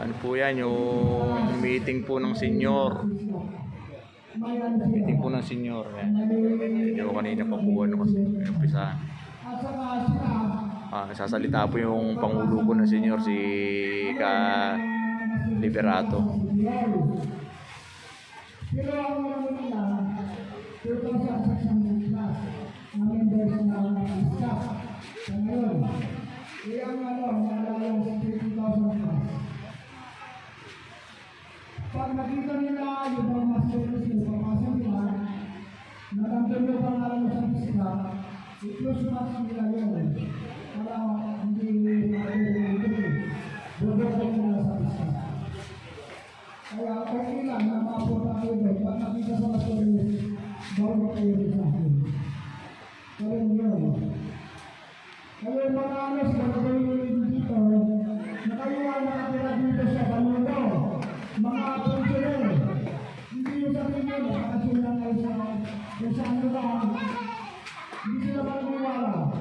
Ano po yan, yung meeting po ng senior. Meeting po ng senior. Yan. Hindi ko kanina pa po ano kasi umpisahan. Nagsasalita po yung pangulo po ng senior, si Ka Liberato. Pero ang mga nila, 2,600 plus ang members ng staff. Sa ngayon, ang nalalang sa 50,000 plus. Pag nakita nila yung mga master nila, pagpasok nila, nandun yung pangalan sa pista, i-close match nila yun. Para hindi boboto nila sa pista. Kaya okay lang na mapunta kayo doon. Pag nakita sa master nila, bago kayo rin sa akin. Kaya yun. Kaya yung mga siguro kayo dito, na kayo ang nakatira dito sa Baluto, mga pensioner, hindi yung sabihin nyo, nakasulang kayo sa ano lang, hindi sila maniwala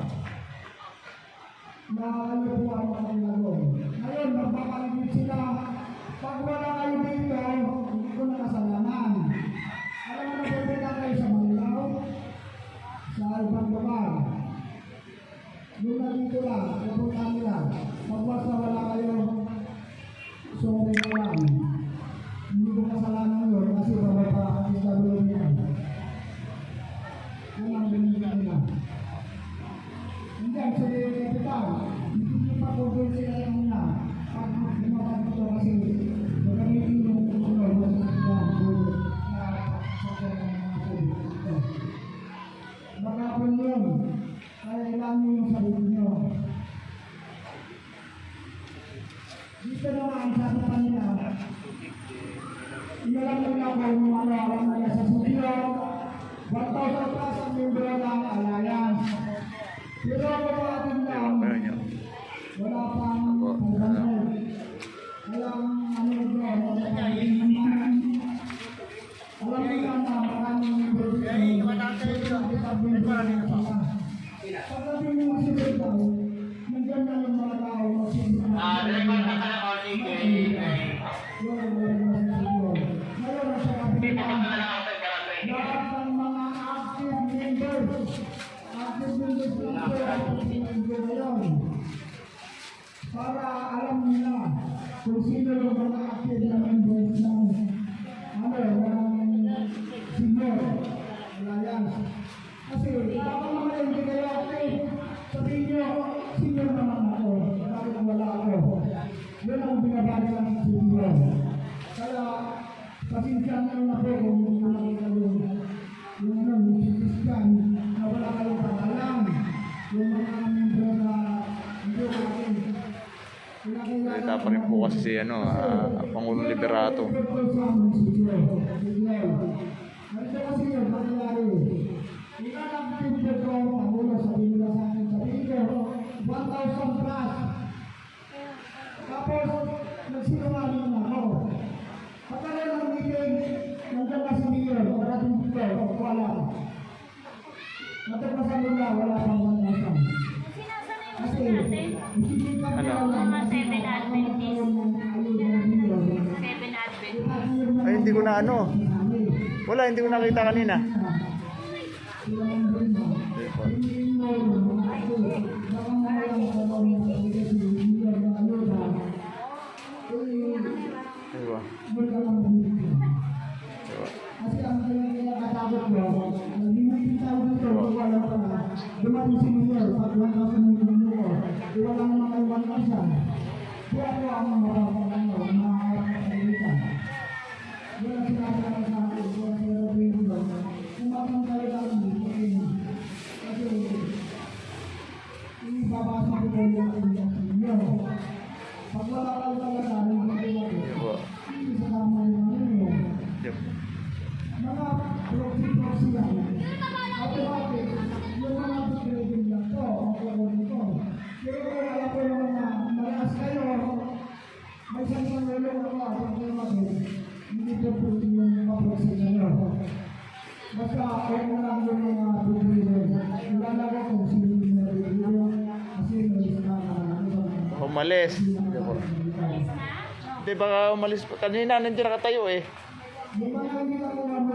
na ano po ang mga ginagawa. Ngayon, magpapaligid sila, pag wala kayo dito, hindi ko nakasalanan. Alam mo na pwede kayo sa Manilao, sa ibang lugar. Yung na dito lang, pupunta nila, pag basta wala kayo, sorry na lang. Hindi ko kasalanan yun kasi baba pa ang isabulong niya. Yan ang binigyan nila. Hindi, ang sabi kapital, hindi pa po doon sila yung una. Pag lumabas ito kasi magamitin yung kusunod na baka po yun, kaya ilan yung sarili nyo. Dito naman, sabi pa nila, inalang nila ko yung alam nila sa studio, 1,000 plus ang membro ng Alliance. Pero kapatid lang, wala pang pagbanod. Walang ano ito, alam nila na maraming membro dito. Pagdating yung masinod daw, nandiyan na yung mga tao masinod na. Lahat ng mga active members ngayon para alam nila kung sino yung mga active na members ng senior alliance. Kasi baka mga hindi kayo active, sabihin nyo, senior naman ako, bakit wala ako? Yun ang binabali ng senior. Kaya pasensya na ako kung yung Christian na wala kayong pag-alam, yung mga membro na hindi ko akin. Salita pa rin po kasi si Pangulong Liberato. Ganito kasi yun, nangyayari. Ilan-active ko ang Pangulo, sabihin nila sa akin, sabihin ko, 1,000 plus. Tapos, nagsinungaling na ako. Pagkala ng meeting, nandiyan kasi Mayor, parating dito, wala. Natagpasan nila, wala pang 1,000. Kasi, isisikap nila lang. Mga 7 Adventist. 7 Adventist. Ay, hindi ko na ano. Wala, hindi ko nakita kanina. Diba? Kasi ang kinakatakot ko, nag-iwitin tayo dito, wala pa na. Dumating si Mayor, pag wala sa mga ko, wala naman kayo wala siya. Kaya ako ang mga pagkakalitan. Wala sinabi naman sa akin, wala sinabi dito. Kung bakit tayo lang dito, kasi ibabasa ko kayo ng Mayor. Pag wala kayo talaga, hindi sa tama yung Mayor. Mga proxy yan. Automatic, yung mga pagkiligin lang to, ang kagawin ko. Pero kung alam ko naman na malakas kayo, may isang lulong ako, hindi po po yung mga proxy nyo. Basta ako na lang yung mga pagkiligin. Ilalaga kung sino yung kasi may isa na Umalis. Di baka umalis pa. Kanina nandiyan nakatayo eh. Yung mga hindi ako ano,